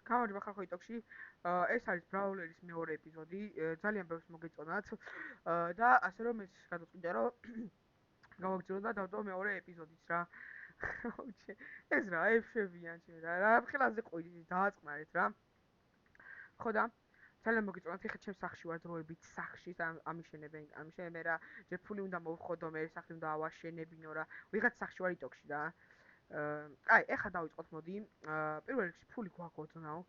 გამარჯობა ხალხო იტოქში. ეს არის ბრაულერის მეორე ეპიზოდი. ძალიან ბევრს მოგეწონათ. და ასე რომ ეს გადაწყვიტა რომ გავაგრძელო და დავდო მეორე ეპიზოდიც რა. ეს რა ეფშებიან ჩემ რა ხელაზე ყოიდი დააწყნარეთ რა. ხო და ძალიან მოგეწონათ ეხლა ჩემს სახში ვარ დროებით სახში ამიშენებენ რა. ჯერ ფული უნდა მოვხოდო მე სახლი უნდა ავაშენებინო რა. ვიღაც სახში ვარ იტოქში რა. აი, ეხლა დავიწყოთ მოდი. პირველ რიგში ფული გვაგოძნაო.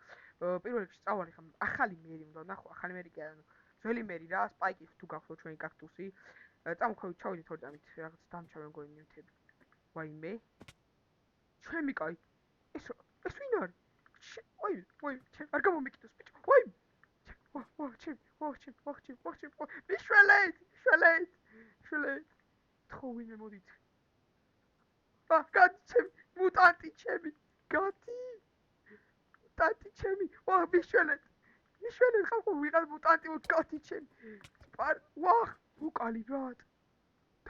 პირველ რიგში წავალი ხომ ახალი მერი უნდა ნახო, ახალი მერი კი არა, ანუ ძველი მერი რა, სპაიკი თუ გახსოვთ ჩვენი კაქტუსი. წამოხვევით, ჩავიდეთ ორდამით, რაღაც დამჩავენ გონი ნივთები. ვაიმე. ჩემი კაი. ეს ვინ არის? ვაი, არ გამომიკიდოს ბიჭო. ვაი. ჩემ. მიშველეთ. ხო ვინმე მოდით. გადი ჩემი მუტანტი ჩემი გადი მუტანტი ჩემი მიშველეთ ხალხო ვიღაც მუტანტი გადი ჩემი უკალი ბრატ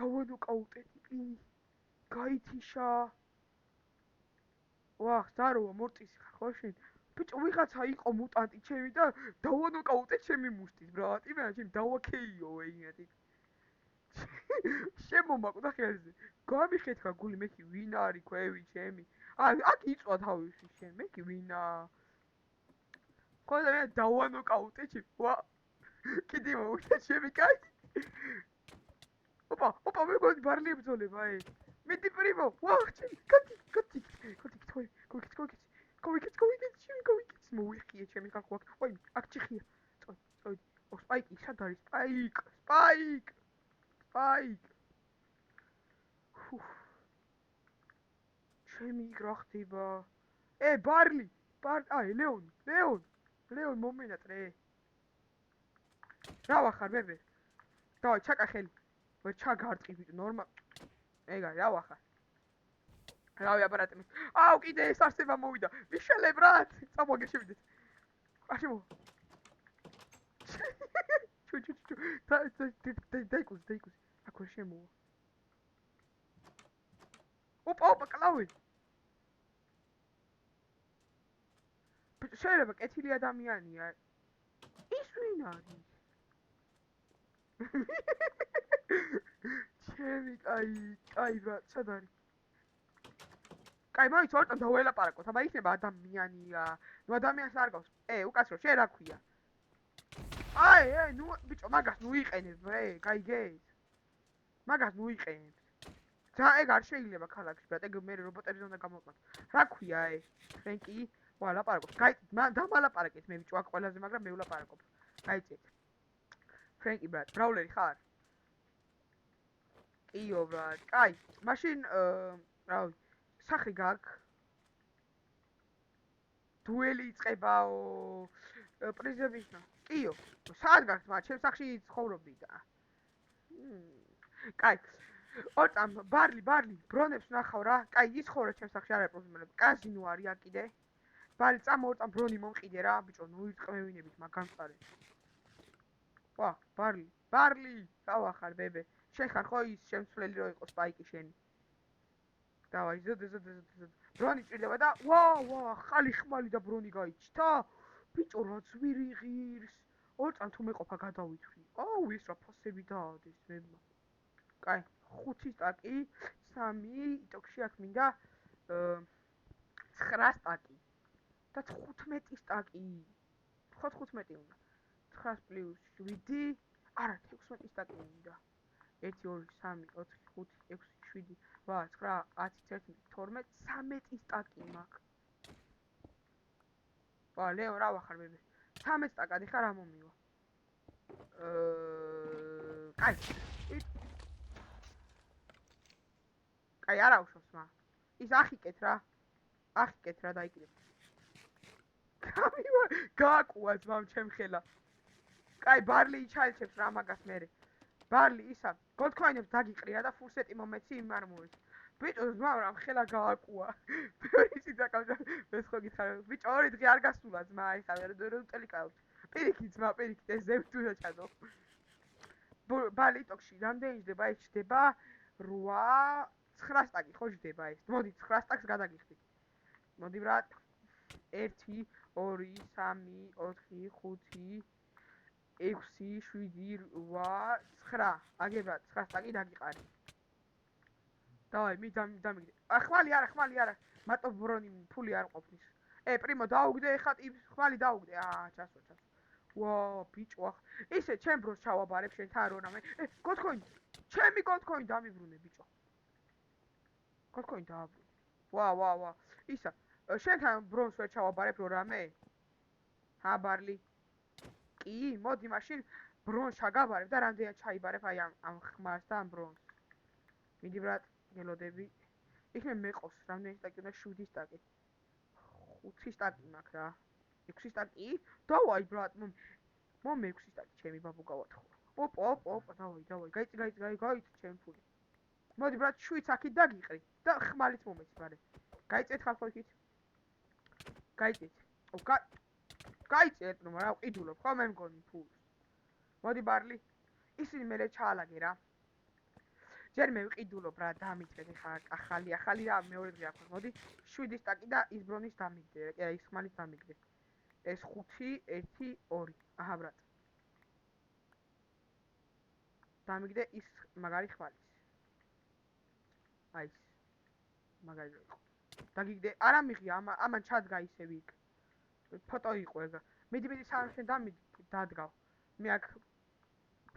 დავანოკაუტეთი გაითიშა ზაროა მორწისი ხარ ხო შენ ბიჭო ვიღაცა იყო მუტანტი ჩემი და დავანოკაუტე ჩემი მუშტის ბრატ იმენა ჩემი დავაქეიო ვეინათი შემომაკვდა ხელზე გამიხეთქა გული მეკი ვინ არის ქვევი ჩემი აქ იწვა თავისი შენ მეკი ვინა ხო და მე დავანოკაუტე ჩემი კიდე მოვიდა ჩემი კაი ოპა მეგონი ბარლი ებრძოლება მეტი პრიმო ჩემი გადი გავიქეთ მოვიხიე ჩემი ხალხო ვაი აქ ჭიხია წოდი სპაიკი სად არის სპაიკ ჩემი რა ხდება ბარლი ლეონ მომენატრე რა ვახარ ბებე დავაი ჩაკა ხელი ვერ ჩაგარტყი ბიჭო ნორმა ეგარი რა ვახარ რავი აპარატები კიდე ეს არსება მოვიდა მიშელე ბრატ წამოგე შევიდეთ აშემო დაიკუს აქ ვერ შემოვა ოპა კლავი შეიძლება კეთილი ადამიანია ის ვინ არის ჩემი კაი ბრატ სად არის კაი მოიცა ორტან დაველაპარაკოთ აბა იქნება ადამიანია ნუ ადამიანს არ გავს უკაცრო შენ რა ქვია ნუ ბიჭო მაგას ნუ იყენებ ბრე გაიგეთ მაგას ნუ იყენებ ეგ არ შეიძლება ქალაქში ბრატ ეგ მე რობოტებზე უნდა გამოყვანო რა ქვია ეს ფრენკი ლაპარაკობ გაიწით დამალაპარაკეთ მე ბიჭო აქ ყველაზე მაგრამ მე ვლაპარაკობ გაიწით ფრენკი ბრატ ბრაულერი ხარ კიო ბრატ კაი მაშინ რავი სახი გაქვს დუელი იწყებაო პრიზებიშნა კიო სად გაქვს მაგრამ ჩემ სახში ცხოვრობდი და კაი ორტამ ბარლი ბრონებს ნახავ რა კაი იცხოვრე ჩემ სახში არ არის პრობლემა კაზინო არის აქ კიდე ბარლი წამო ორტამ ბრონი მომყიდე რა ბიჭო ნუ იწყმევინებით მაგამწარე ბარლი რა ვახარ ბებე შენ ხარ ხო ის შემცვლელი რო იყო სპაიკი შენი დავაი ზოდ ბრონი ჭირდება და ხალი ხმალი და ბრონი გაიჩთა ბიჭო რა ძვირი ღირს ორწან თუ მეყოფა გადავითვლი ის რა ფასები დაადეს მებმა კაი 5 სტაკი 3 იტოქში აქ მინდა 9 სტაკი და 15 სტაკი ხო 15 უნდა 9 პლუს 7 არა 16 სტაკი მინდა 1 2 3 4 5 6 7 8 9 10 11 12 13 სტაკი მაქვს ლეო რა ვახარ ბებე 13 სტაკადი ხარ რა მომივა კაი არა უშავს მა ის ახიკეთ რა დაიკიდე გააკუა ძმამ ჩემ ხელა კაი ბარლი ჩაიჩებს რა მაგას მერე ბარლი ისა გოთქვაინებს დაგიყრია და ფურსეტი მომეცი იმარმოეს ბიჭო ძმამ რა ხელა გააკუა ისიც აკავდა ეს ხო გითხარ ბიჭო ორი დღე არ გასულა ძმა ეხა ვერ ტელიკავთ პირიქით ძმა ეს ზევით უნდა ჩადო ბალი ტოქში რამდენი ჯდება ეს ჯდება 8 9 სტაკი ხო ჯდება ეს მოდი 9 სტაკს გადაგიხდით მოდი ბრატ 1 2 3 4 5 6 7 8 9 აგებად 9 სტაკი დაგიყარი დავაი მე დამიგდე ხმალი არა მარტო ბრონი ფული არ ყოფნის პრიმო დაუგდე ეხა ხმალი დაუგდე ჩასვა ვა ბიჭო ისე ჩემ ბროს ჩავაბარებ შენ თან რონამე გოთქოინი ჩემი გოთქოინი დამიბრუნე ბიჭო გოთქოინი დააბრუნე ვა ისა შენთან ბრონს ვერ ჩავაბარებ რამე ბარლი კი მოდი მაშინ ბრონს ჩაგაბარებ და რამდენად ჩაიბარებ აი ამ ხმას და ამ ბრონს მიდი ბრატ გელოდები იქნებ მეყოს რამდენი სტაკი უნდა 7 სტაკი 5 სტაკი მაქვს რა 6 სტაკი დავაი ბრატ მომ 6 სტაკი ჩემი ბაბუ გავათხოვო ოპა დავაი გაიწი ჩემი ფული მოდი ბრატ 7 აქეთ დაგიყრი და ხმალით მომეც ბარე გაიწეთ ხალხო იქით გაიწეთ გაიწეთ რომ რა ვყიდულობ ხო მე მგონი ფულს მოდი ბარლი ისინი მე ჩაალაგე რა ჯერ მე ვყიდულობ რა დამიწყეთ ხა ახალი რა მეორე დღე აქვს მოდი 7 სტაკი და ის ბრონის დამიგდე ის ხმალის დამიგდე ეს 5 1 2 აჰა ბრატ დამიგდე ის მაგარი ხმალის აი ეს მაგარი იყო დაგიგდე არა მიღი ამან ჩადგა ისევ იქ ფოტო იყო ეგ მიდი სამ შენ დადგავ მე აქ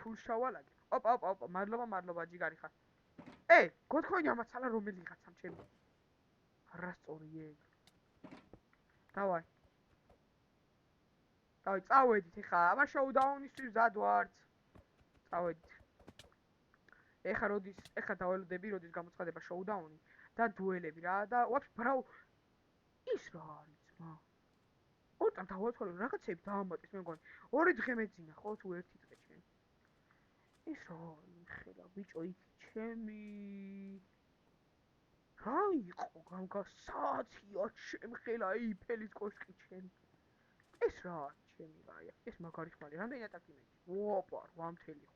ფულს ჩავალაგე ოპა მადლობა ჯიგარი ხარ გოთქოინი ამაცალა რომელიღაცამ ჩემი არასწორი ეგ დავაი წავედით ეხა აბა შოუდაუნისთვის მზად ვართ წავედით ეხა დაველოდები როდის გამოცხადება შოუდაუნი და დუელები რა და ვაფშე ბრაუ ის რა არის მა ორტან დავათვალე რაღაცები დაამატეს მე მგონი ორი დღე მეძინა ხო თუ ერთი დღე ჩემი ის რა ხელა ბიჭო იქ ჩემი რა იყო გამგასაცია ჩემ ხელა ეიფელის კოშკი ჩემი ეს რა ჩემი რაია ეს მაგარი ხმალი რამდენი ატაკი მეჭი ოპა 8.5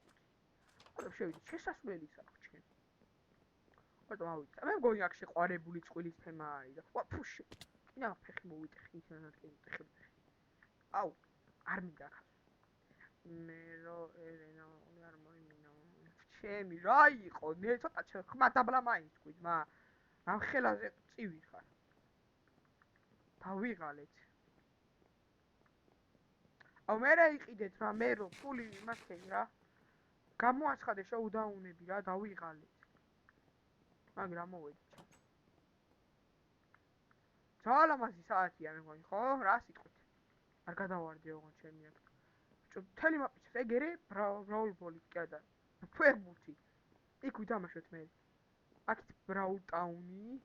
ხოდა შევიდე შესასვლელის აქვს ჩემი ხოდა მოვიდა მე მგონი აქ შეყვარებული წყვილის თემა არის და ვა ფუში ნა ფეხი მოვიტეხი ისე ნატკი აუ არ მინდა ახლა მე რო ერენა არ მოიმინა ჩემი რა იყო მე ცოტა ხმა დაბლა მაინც თქვით მა ამ ხელაზე წივი ხარ დავიღალეთ აუ მე რა იყიდეთ რა მე რო ფული იმასქენ რა გამოაცხადე შოუდაუნები რა დავიღალეთ მაგრამ მოვედი ძალამაზი საათია მე მგონი ხო რა სიტყვით არ გადავარდე ოღონდ ჩემი აქ ბიჭო მთელი მაპიჩეს ეგერე ბრაულ ბოლი კედა ფერბუთი იქ ვიტამაშოთ მე აქეთ ბრაულ ტაუნი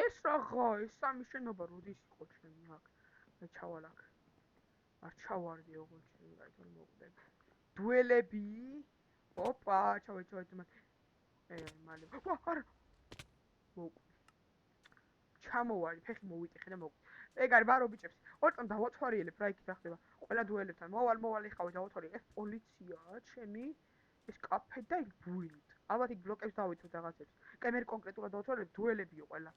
ეს რაღა ეს სამი შენობა როდის იყო ჩემი აქ მე ჩავალაგ არ ჩავარდე ოღონდ ჩემი რაითომ მოვკვდები დუელები ოპა ჩავეჭვეთ მალე არა ჩამოვარი ფეხი მოვიტეხე და მოვკვდი ეგ არის ბარო ბიჭებს ორტან დავათვალიერებ რა იქ რა ხდება ყველა დუელებთან მოვალ ეხავე დავათვალიერე ეს პოლიციაა ჩემი ეს კაფე და იქ ბულით ალბათ იქ ბლოკებს დავითოთ რაღაცებს კემერი კონკრეტულად დავათვალიერებ დუელებიო ყველა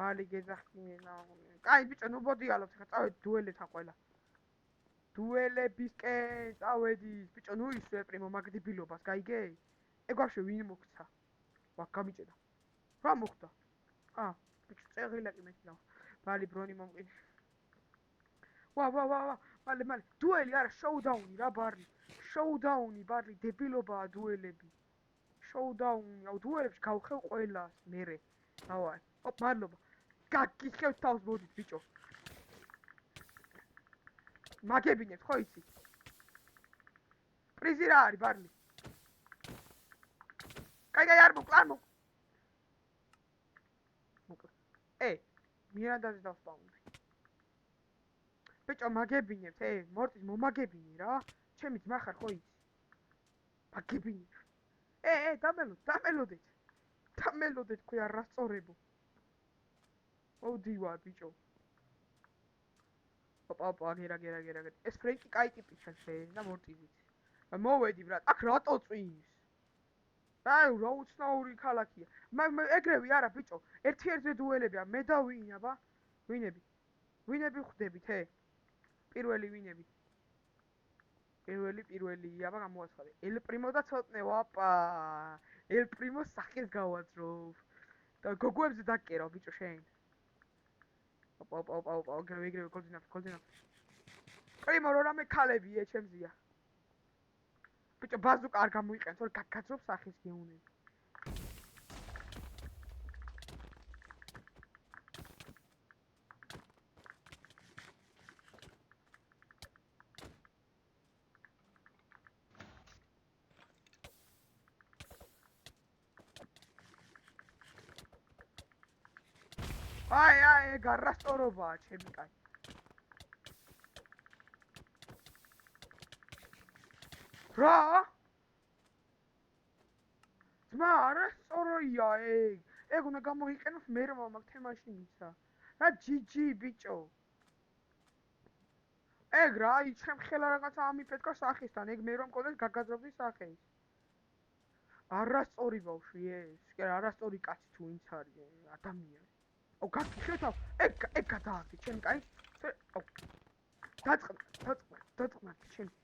ბალი გეძახინა კაი ბიჭო ნუ ბოდიალობთ ხა წავედ დუელებთან ყველა დუელებისკენ წავედით ბიჭო ნუ ისვე პრიმო მაგდებილობას გაიგე ეგ ვაფშე ვინ მოგცა ვა გამიჭედა რა მოხდა ბიჭო წეღილაკი მეცნო ბალი ბრონი მომყიდე ვა მალე დუელი არა შოუდაუნი რა შოუდაუნი ბარლი დებილობაა დუელები შოუდაუნი აუ დუელებში გავხევ ყველას მერე დავაი მადლობა გაგიხევთ თავს მოდით ბიჭო მაგებინეთ ხო იცი პრიზი რა არის ბარლი კაი არ მოკლ მირანდაზე დავსპაუნდი ბიჭო მაგებინებთ მორტის მომაგებინე რა ჩემი ძმა ხარ ხო იცი მაგებინე დამელოდეთ ქვია არასწორებო მოვდივარ ბიჭო ოპა გერა ეს ფრენკი კაი ტიპი შენ და მორტიზით მოვედი ბრატ აქ რატო წვიმს რა უცნაური ქალაქია ეგრევე არა ბიჭო ერთ-ერთი დუელებია მე და ვინ აბა ვინები ხვდებით, პირველი ვინები. პირველი, აბა გამოაცხადე. ელ პრიმო და ცოტნე, ვაპა. ელ პრიმოს სახეს გავაძროვ. და გოგოებზე დაკერავ, ბიჭო, შენ. ოპა, ეგრევე გოლძინაფ. პრიმო რო რამე ქალებია, ჩემზია. ბიჭო, ბაზუკა არ გამოიყენს, თორე გაგაძრობ სახეს გეუნები. აი, გარასწორობაა, ჩემი კაი. რა? ძმა, არასწორია ეგ. ეგ უნდა გამოიყენოს მერმა მაგ თემაში მისა. რა GG ბიჭო. ეგ რა, აი ჩემ ხელა რაღაცა ამიფეთქა სახისთან, ეგ მე რომ მქონდეს გაგაძრობდი სახეს. არასწორი ბავშვი ეს. კი არა, არასწორი კაცი თუ ვინც არის ადამიანი. აუ გაგიხეთავ, ეგ გადააგდე ჩემი კაი. აუ დაწყნა ჩემი.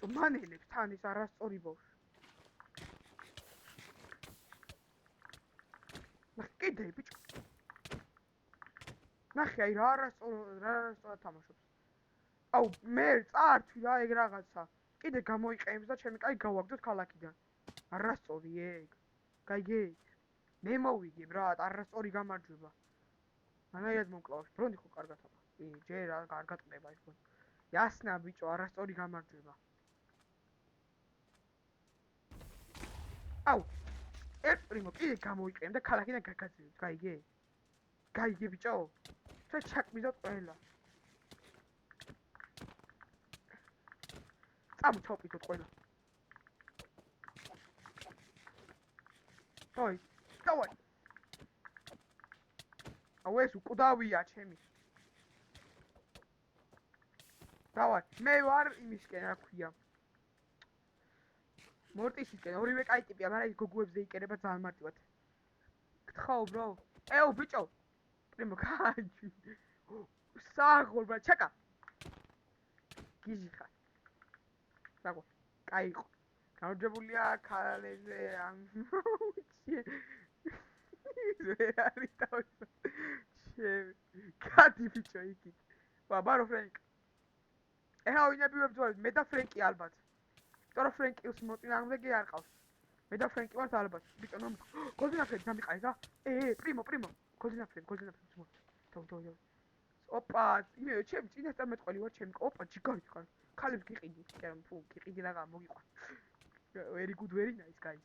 მანელებს თან ის არასწორი ბავშვი. კიდე ბიჭო. ნახე აი რა არასწორად თამაშობს. აუ მე წართვი რა ეგ რაღაცა. კიდე გამოიყენებს და ჩემი კაი გავაგდოთ ქალაქიდან. არასწორი ეგ. გაიგე? მე მოვიგებ რა, არასწორი გამარჯვება. მანაირად მომკლავს, ბრონდი ხო კარგად აბა. ჯერ რა კარგად ყდება ის ბონდი. ясна ბიჭო, არასწორი გამარჯვება. აუ ერთ პრიმო კიდე გამოიყენებ და ქალაქიდან გაგაძევთ, გაიგე? გაიგე ბიჭო? ჩვენ ჩაკვიდოთ ყველა. წამოწავიდოთ ყველა. დავай. აუ ეს უკვდავია ჩემი. დავай, მე ვარ იმისკენ რა ქვია. მორტისისკენ ორივე კაი ტიპია, მაგრამ ის გოგოებზე იყერება ძალიან მარტივად. გთხოვ, bro. ეუ ბიჭო. პრიმო კაიჩი. საღოლ ბრა, ჩაკა. გიჟი ხარ. საღოლ. კაი იყო. გამარჯვებულია ქალებზე ამ. ზე არის თავის. ჩემი. კადი ბიჭო იქით. ბაბარო ფრენკ. ეხა ვინები ვებძოლეთ, მე და ფრენკი ალბათ. იმიტომ რომ ფრენკის მოწინააღმდეგე არ ყავს. მე და ფრენკი ვართ ალბათ. ბიჭო, ნუ გოლდინაფრენკი დამიყარი რა. პრიმო. გოლდინაფრენკი. დავ. ოპა, იმე ჩემი წინასწარ მეტყველი ვარ ჩემი. ოპა, ჯიგარი ხარ. ქალებს გიყიდი. კი არა, ფუ, გიყიდი რაღა მოგიყვან. very good, very nice guys.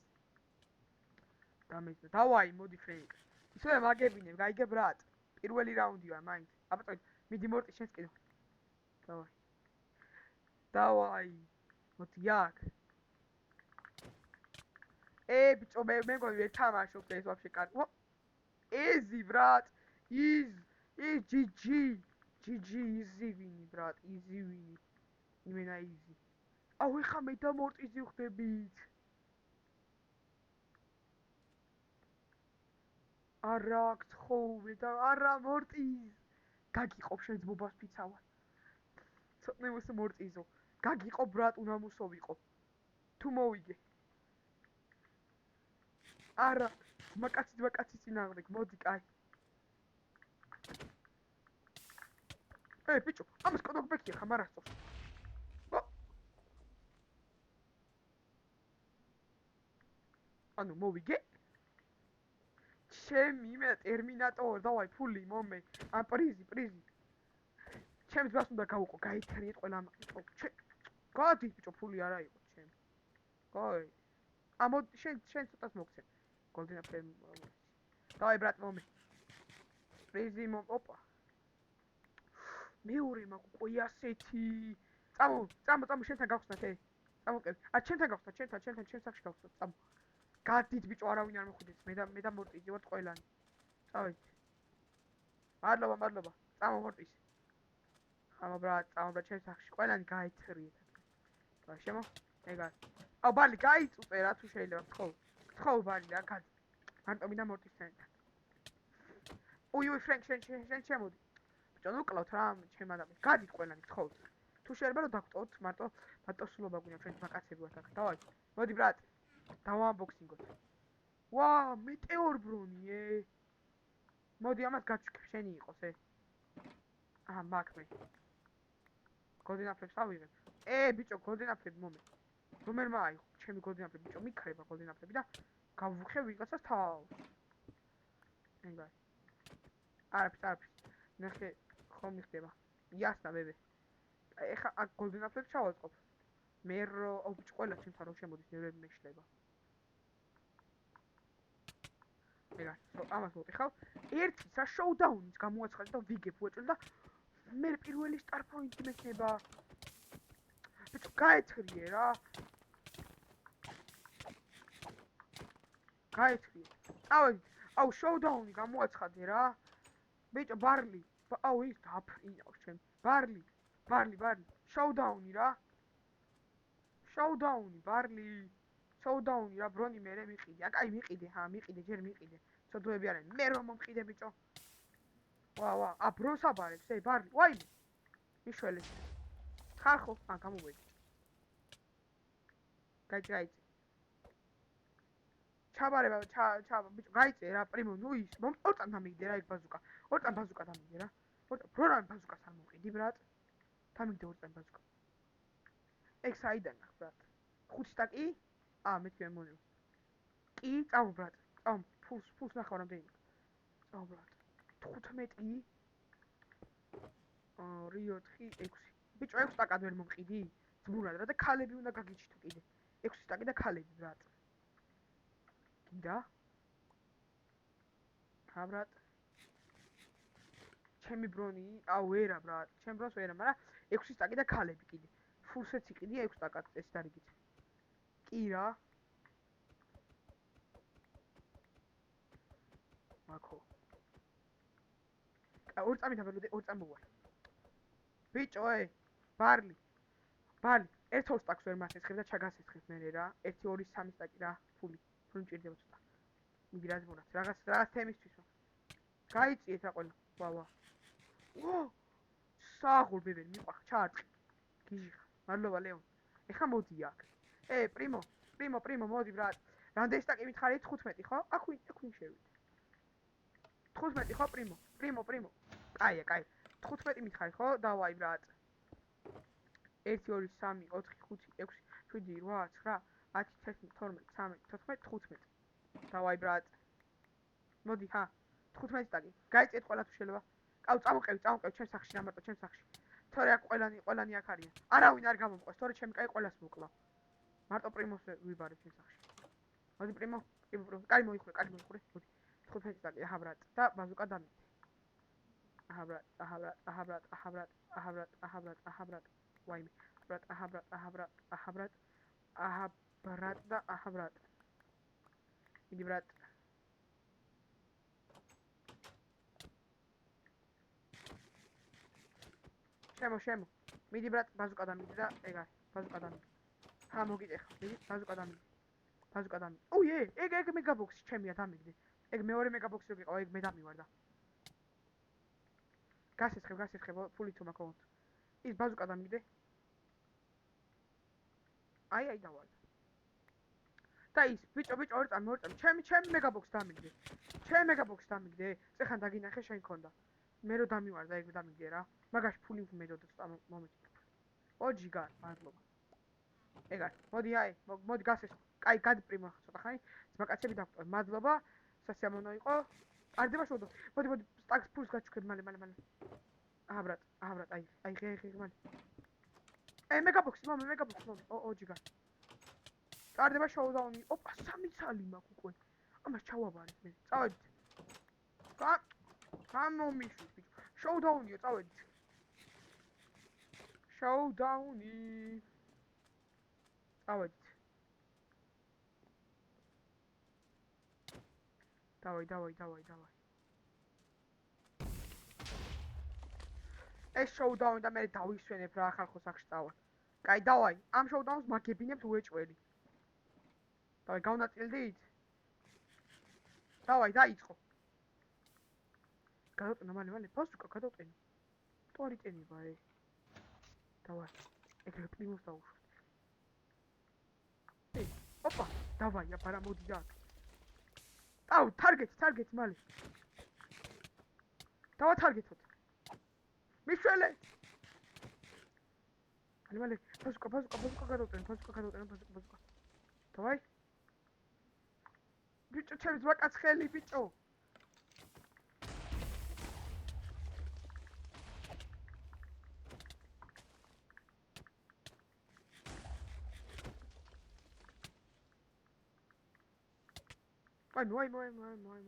დამეცდა. დავაი, მოდი ფრენკ. ისე მაგებინე, გაიგე ბრატ. პირველი რაუნდი ვარ მაინც. აბა, მიდი მორტი შენს კიდე. დავაი. მოდი აქ. ბიჭო, მე მგონი ვერ თამაშობ ეს ვაფშე კარგი. easy ბრატ. GG easy ვინი ბრატ, easy ვინი. იმენა easy. აუ ეხა მე და მორტიზი ვხდებით. არა გთხოვე და არა მორტიზ. გაგიყოფ შენ ძმობას ფიცავარ. ცოტნე მოსე მორტიზო. გაგიყოფ ბრატ, უნდა მოსოვიყო. თუ მოვიგე. არა, ძმაკაცი წინააღმდეგ, მოდი კაი. ბიჭო, ამას კოდოგბექია ხამ არასწორს. ანუ მოვიგე. ჩემი მე ტერმინატორ, დავაი ფული მომე. ან პრიზი. ჩემს ძმას უნდა გავუყო, გაითერიეთ ყველა ამაყი. გადი ბიჭო, ფული არა იყო ჩემი. გაი. ამოდი შენ ცოტას მოგცემ. გოლდენა ფრემ. დავაი ბრატ მომე. პრიზი ოპა. მეორე მაყუყი ასეთი. წამო შენთან გავხსნათ წამოკები. ჩემთან გავხსნათ, ჩემ სახში გავხსნათ, წამო. გადით ბიჭო, არავინ არ მეხვიდეს. მე და მორტიზი ვართ ყველანი. წავედით. მადლობა. წამო მორტიზი. წამო ბრატ, ჩემ სახში. ყველანი გაითრიეთ. შემო? ეგ არის. აუ ბალი გაიწუწე რა თუ შეიძლება. გთხოვ ბალი რა გადი. მარტო მინდა მორტისთან ერთად. უი, ფრენკ, შენ შემოდი. ბიჭო, ნუ კლავთ რა, ჩემ ადამიანს. გადით ყველანი გთხოვთ. თუ შეიძლება რომ დაგტოვოთ, მარტო სულობა გვინდა ჩვენ ბაკაცები ვართ აქ. დავაი. მოდი ბრატ. დავაანბოქსინგოთ. ვა, მეტეორ ბრონი. მოდი ამას გაჩვქებ, შენი იყოს აჰა, მაგ მე. გოდინაფლებს ავიღებ. ბიჭო, გოდინაფლები მომე. რომელმა აიღო? ჩემი გოდინაფლები, ბიჭო, მიქრება გოდინაფლები და გავუხე ვიღაცას თავს. ეგა. არაფერს. ნახე, ხომ მიხდება. იასნა ბებე. ეხა აქ გოდინაფლებს ჩავაწყობ. მე რო ბიჭო, ყველა ჩემთან რომ შემოდის, ნერვები მეშლება. ეგა, ამას მოვიხავ. ერთის რა შოუდაუნიც გამოაცხადე და ვიგებ უეჭველ და მე პირველი სტარ პოინტი მექნება. ბიჭო, გაეცხრიე რა. გაეცხრიე. აუ, შოუდაუნი გამოაცხადე რა. ბიჭო, ბარლი. აუ, ის დაფრინავს ჩემ. ბარლი. შოუდაუნი რა. შოუდაუნი, ბარლი. შოუდაუნი რა, ბრონი მე მიყიდე. აკაი მიყიდე, მიყიდე, ჯერ მიყიდე. ცოდვები არიან. მე რომ მომყიდე, ბიჭო. ვა, ბრონს აბარებს, ბარლი. ვაიმე. მიშველე. ხარხო, გამოგვედი. გაიწე. ჩაბარება, ბიჭო, გაიწე რა, პრიმო, ნუ ის, ორწან დამიგდე რა, ეგ ბაზუკა. ორწან ბაზუკა დამიგდე რა. ბრონამ ბაზუკას არ მომყიდი, ბრატ. დამიგდე ორწან ბაზუკა. ეგ საიდან აქვს, ბრატ? 5 სტაკი? მეთქე მონი. კი, წავ, ბრატ. წავ, ფულს ნახავ რამდენი. წავ, ბრატ. 15? 2, 4, 6. ბიჭო, 6 სტაკად ვერ მომყიდი? ძმურად რა და ქალები უნდა გაგიჩიტო კიდე. 6 სტაკი და ქალები, ბრატ. კიდა? ბრატ. ჩემი ბრონი? ვერა, ბრატ. ჩემ ბრონს ვერა, მაგრამ 6 სტაკი და ქალები კიდე. ფულსეც იყიდია 6 სტაკად, ეს დარიგით. კი რა. მაქო. ორ წამი დაბერდე, ორ წამი მოვალ. ბიჭო, ბარლი. 1-2 სტაკს ვერ მასესხებ და ჩაგასესხებ მე რა. 1, 2, 3 სტაკი რა, ფული მჭირდება ცოტა. მიდი რა ზმუნად, რაღაც თემისთვის. გაიწიეთ რა ყველა. ვა. საღოლ ბებე, მიყვახ, ჩაარწი. გიჟიხა. მადლობა ლეონ. ეხა მოდი აქ. პრიმო, მოდი ბრატ. რამდენი სტაკი მითხარი? 15, ხო? აქ ვინ შევიდე. 15 ხო, პრიმო. კაია. 15 მითხარი, ხო? დავაი ბრატ. 1 2 3 4 5 6 7 8 9 10 11 12 13 14 15. დავაი ბრატ. მოდი 15 სტაკი. გაიწიეთ ყველა თუ შეიძლება. წამოყევი ჩემ სახში, რა მარტო ჩემ სახში. თორე აქ ყველანი აქ არიან. არავინ არ გამომყვეს, თორე ჩემი კაი ყველას მოკლავ. მარტო პრიმოს ვიბარე ჩემ სახში. მოდი პრიმო. კაი მოიხურე. მოდი. 15 სტაკი, ბრატ. და ბაზუკა დამიდე. ბრატ. ვაიმე. ბრატ. ბრატ. მიდი ბრატ. შემო. მიდი ბრატ, ბაზუკა დამიდე და ეგ არის, ბაზუკა დამიდე. მოგიწეხა, მიდი, ბაზუკა დამიდე. ეგ მეგაბოქსი ჩემია დამიდე. ეგ მეორე მეგაბოქსი რო გიყავ, ეგ მე დამივარ და. გასესხებ, ფული თუ მაქვს. ის ბაზუკა დამიდე. აი დავალ. და ის ბიჭო, ორ წამი. ჩემი მეგაბოქსი დამიდე. წეხან დაგინახე შენ ქონდა. მე რო დამივარ და ეგ დამიდე რა. მაგაში ფული მედოდა ცოტა მომეჭი. ჯიგარ, მადლობა. ეგ არის. მოდი გასეს. კაი, გადპრიმო ცოტა ხანი. ძმაკაცები დავტოვე. მადლობა. სასიამოვნო იყო. არდება შევდო. მოდი, სტაკს ფულს გაჩუქებ მალე. ბრატ, აი ღე მალე. მეგაბოქსი მომე. ჯიგარ. არდება შოუდაუნი. 3 ცალი მაქვს უკვე. ამას ჩავაბარებ მე. წავედით. გამომიშვით, ბიჭო. შოუდაუნიო, წავედით. შოუდაუნი. წავედით. დავაი. ეს შოუდაუნი და მე დავისვენებ რა ახალ სახში წავალ. კაი, დავაი. ამ შოუდაუნს მაგებინებთ უეჭველი. დავაი, გავნაწილდით? დავაი, დაიწყო. გადავტენო მალე, ფასუკა გადავტენო. თუ არ იტენება ეს. დავაი. ეგრე პრიმოს დაუშვი. ოპა, დავაი, აბარა მოდი და. აუ, თარგეთ მალე. დავა თარგეთოთ. მიშველე. მალე, ფასუკა გადავტენო, ფასუკა. დავაი. ბიჭო, ჩემს ვაკაც ხელი, ბიჭო.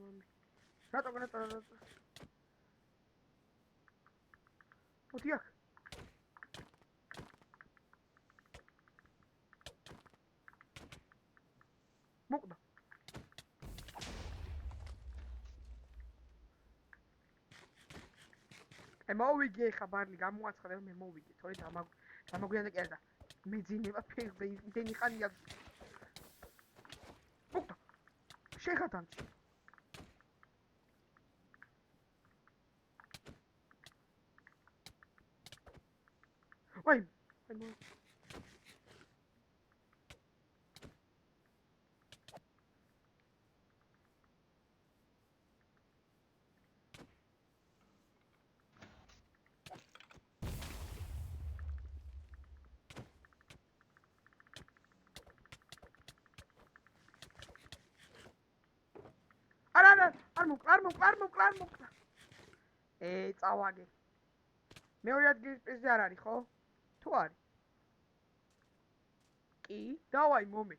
მოი. რატო. მოდი აქ. მოკვდა. მოვიგე ხა ბარლი გამოაცხადე მე მოვიგე თორე დამაგვიანდა კი არა და მეძინება ფეხზე იმდენი ხანია მოკვდა შეხატანჩი ვაი არ მოკვდა წავაგე მეორე ადგილის პრიზი არ არის ხო? თუ არის? კი, დავაი მომე.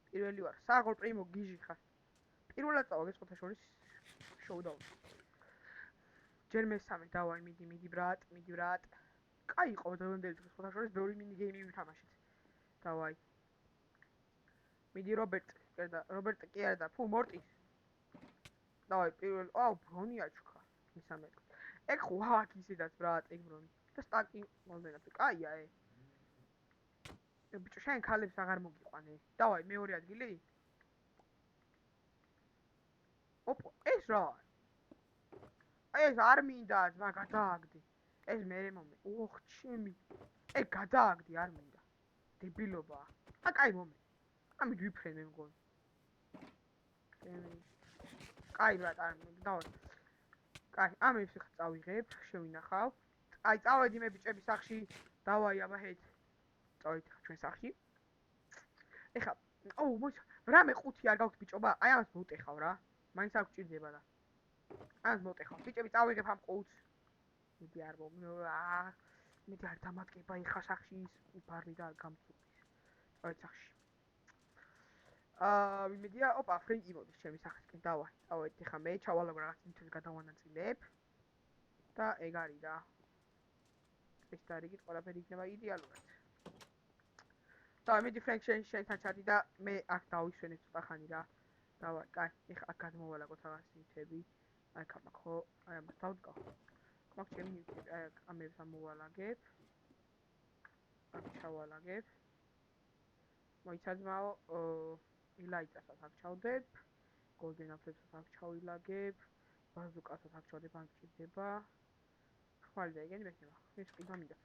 პირველი ვარ. საგოლ პრიმო გიჟი ხარ. პირველად წავაგე სხვათა შორის შოუდაუნ. ჯერ მესამე დავაი მიდი ბრატ. კაი იყო დღევანდელი დღე სხვათა შორის ბევრი მინი გეიმი ვითამაშეთ. დავაი. მიდი რობერტ კი არა და ფუ მორტი. დავაი პირველ ბრონია ჩქა მესამე. ეგ ხო აქ ისედაც ბრატ ეგ ბრონი. და სტაკი მომდენად კაია ბიჭო შენ ქალებს აღარ მოგიყვანე. დავაი მეორე ადგილი. ოპა ეს რა? ეს არ მინდა გადააგდე. ეს მერე მომე. ოხ ჩემი. ეგ გადააგდე არ მინდა. დებილობა. კაი მომე. ამით ვიფრენ მე მგონი. კაი ბრატ არ მინდა. დავაი. კაი, ამებს ხა წავიღებ, შევინახავ. აი, წავედი მე ბიჭების სახში. დავაი აბა ჰეთ. წავედი ჩვენ სახში. ეხა, რამე ყუთი არ გაქვს ბიჭობა? აი ამას მოტეხავ რა. მაინც არ გჭირდება და. ამას მოტეხავ. ბიჭები წავიღებ ამ ყუთს. მიდი არ მიდი არ დამატკება ეხა სახში ის ბარლი და გამწუხდეს. წავედი სახში. მიდია, ოპა, ფრენკი მოდის ჩემი სახისკენ. დავაი, წავედი ეხა მე ჩავალაგო რაღაც ინტერვიუს გადავანაწილებ. და ეგ არის რა. ეს დარიგით ყველაფერი იქნება იდეალურად. მიდი ფრენკ შენთან ჩადი და მე აქ დავისვენებ ცოტა ხანი რა. დავაი, კაი, ეხა აქ გადმოვალაგოთ რაღაც ნივთები. აი აქ ხო, აი ამას დავდგავ. მაგ ჩემი ნივთები, აი აქ ამებს ამოვალაგებ. აქ ჩავალაგებ. მოიცადმაო, ილაიტასაც აქ ჩავდებ. გოლდენ აპლებსაც აქ ჩავილაგებ. ბაზუკასაც აქ ჩავდებ, ან გჭირდება. ხმალი და ეგენი მექნება. ეს კიდევ მინდა.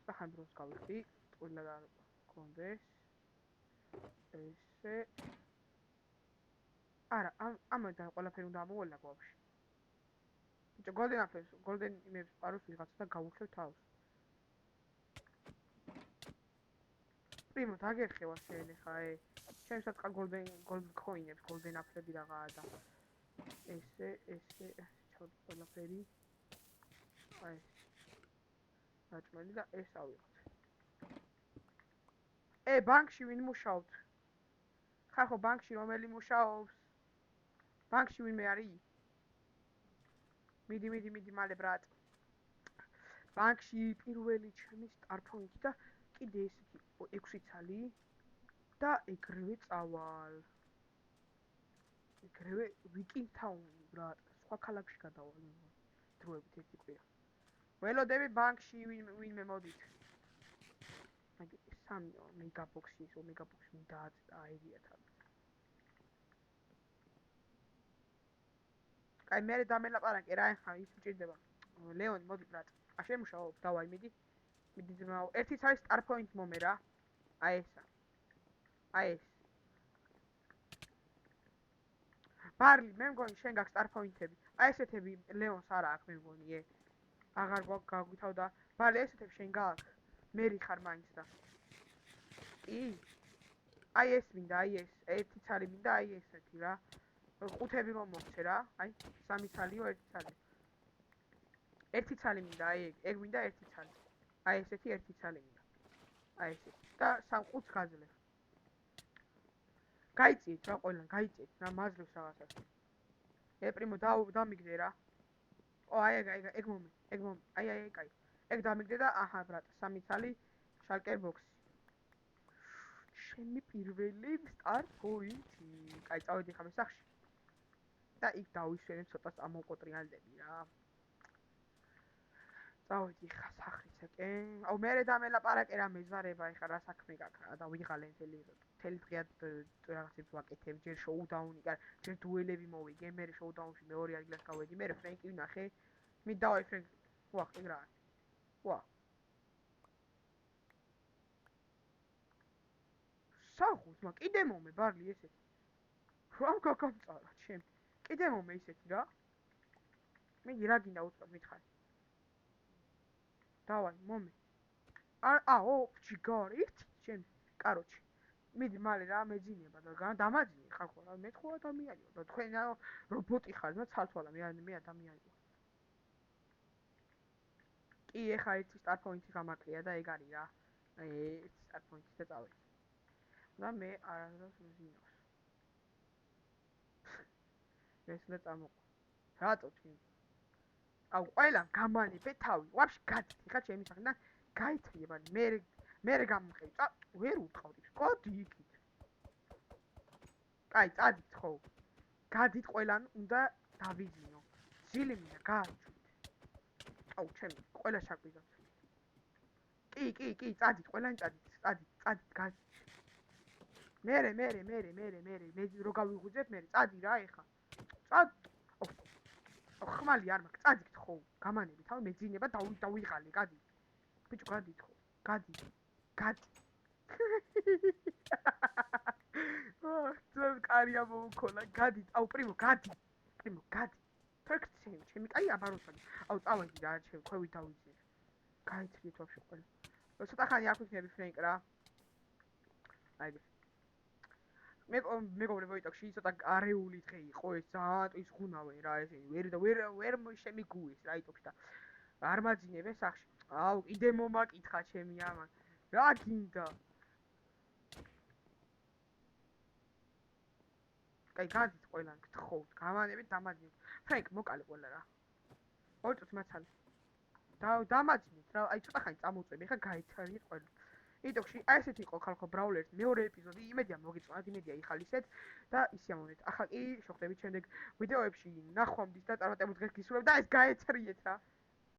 ცოტა ხანი დროს გავიხდი. ყველა და კონდეს ესე არა ამიდან ყველაფერი უნდა ამოვალაგო ვაფშე ბიჭო გოლდენ იმებს პაროს ვიღაცა და გავუხსევ თავს პრიმო დაგერხევა შენ ხა ჩემს საწყა გოლდენ კოინებს გოლდენ აპლები რაღაცა და ესე ჩავდი ყველაფერი აი დაჭმელი და ეს ავიღოთ ბანკში ვინ მუშაობთ? ხარ ხო ბანკში რომელი მუშაობს? ბანკში ვინმე არის? მიდი მალე ბრატ. ბანკში პირველი ჩემი სტარტ-პოინტი და კიდე ესეთი 6 ცალი და ეგრევე წავალ. ეგრევე ვიკინგთაუნი ბრატ. სხვა ქალაქში გადავალ. დროებით ერთი კვირა. ველოდები ბანკში ვინმე მოდით. აი სამი მეგაბოქსი მინდა აეღიათ. კაი, მე დამელაპარაკე რა, ეხა ის მჭირდება. ლეონი, მოდი ბრატ. შემუშაო, დავაი, მიდი. მიდი ძმაო. ერთიც არის star point მომე რა. აი ესა. აი ეს. ბარლი, მე მგონი შენ გაქვს star point-ები. აი ესეთები ლეონს არა აქვს მე მგონი, აღარ გვაქვს გაგვითავდა. ბარლი, ესეთები შენ გაქვს. მერი ხარ მაინც და. კი. აი ეს მინდა, აი ეს. ერთი ცალი მინდა, აი ესეთი რა. ყუთები რომ მოგცე რა. აი, სამი ცალიო, ერთი ცალი. ერთი ცალი მინდა, აი ეგ მინდა ერთი ცალი. აი ესეთი ერთი ცალი მინდა. აი ესეთი. და სამ ყუთს გაძლევ. გაიწიეთ რა ყველა, გაიწიეთ რა მაძლევს რაღაცას. პრიმო დამიგდე რა. აი ეგ მომე, აი, კაი. ეგ დამიგდე და აჰა ბრატ, სამი ცალი შალკერ ბოქსი. შენი პირველი star point-ი. კაი, წავედი ხა მე სახში. და იქ დავისვენებ ცოტა წამოვყოტრიალდები რა. წავედი ხა სახლისაკე. აუ მე დამელაპარაკე რა მეზარება ეხა რა საქმე გაქვს რა და ვიღალე მთელი დღეად რაღაცებს ვაკეთებ, ჯერ შოუდაუნი, ჯერ დუელები მოვიგე, მე შოუდაუნში მეორე ადგილას გავედი, მე ფრენკი ვნახე. მე დავაი ფრენკი. ვახ, ეგ რა არის? ვა. საღუს, მა კიდე მომე ბარლი ესეთი. რა გაგამწარა ჩემ. კიდე მომე ისეთი რა. მე რა გინდა უცბად მითხარი. დავაი, მომე. აო, ჯიგარ, ერთი ჩემ. კაროჩი. მიდი მალე რა მეძინება და დამაძინე ხალხო რა მე ხო ადამიანია და თქვენ რობოტი ხარ და ცალთვალა მე ადამიანი ვარ. კი ეხა ერთი star point-ი გამაკლია და ეგ არის რა. ერთი star point-ი და წავედი. და მე არასდროს მძინავს. ეს და წამოყვა. რატო თქვენ? აუ ყველამ გამანებე თავი. ვაფშე გაცდი ხა ჩემი სახიდან გაითრიებანი მე გამხევი. ვერ უთხოვდი. ყოდი იქით. კაი, წადით ხო. გადით ყველამ უნდა დავიძინო. ძილი მინდა გააჩვით. აუ ჩემი ყველა შაკვიზავთ. კი, წადით, ყველანი წადით, გადი. მერე მე რო გავიღუძებ მე წადი რა ეხა. წად. ხმალი არ მაქვს, წადით ხო. გამანები თავი მეძინება დავიღალე, გადი. ბიჭო გადით ხო. გადი. ძველ კარია მოუქონა, გადით. აუ პრიმო, გადი. ფერქცია, ჩემი კაი აბაროსანი. აუ წავედი რა, ჩემ ქვევით დავიძინე. გაიცრიეთ ვაფშე ყველა. ცოტა ხანი არ ვიქნები ფრენკ რა. აი მეგობრებო იტოქში ცოტა არეული დღე იყო ეს ძალიან ტყის ხუნავენ რა ესენი ვერ შემიგუეს რა იტოქში და არ მაძინებენ სახში. აუ კიდე მომაკითხა ჩემი ამან. რა გინდა? კაი გადით ყველან გთხოვთ, გამანებით დამაძინეთ. ფრენკ მოკალე ყველა რა. ორწუთს მაცალე. დამაძინეთ რა, აი ცოტა ხანი წამოწვევი, ხა გაიცარიეთ ყველა. იტოქში აი ესეთი იყო ხალხო ბრაულერის მეორე ეპიზოდი, იმედია მოგიწონათ, იმედია იხალისეთ და ისიამოვნეთ. ახლა კი შევხვდებით შემდეგ ვიდეოებში, ნახვამდის და წარმატებულ დღეს გისურვებ და ეს გაეცრიეთ რა.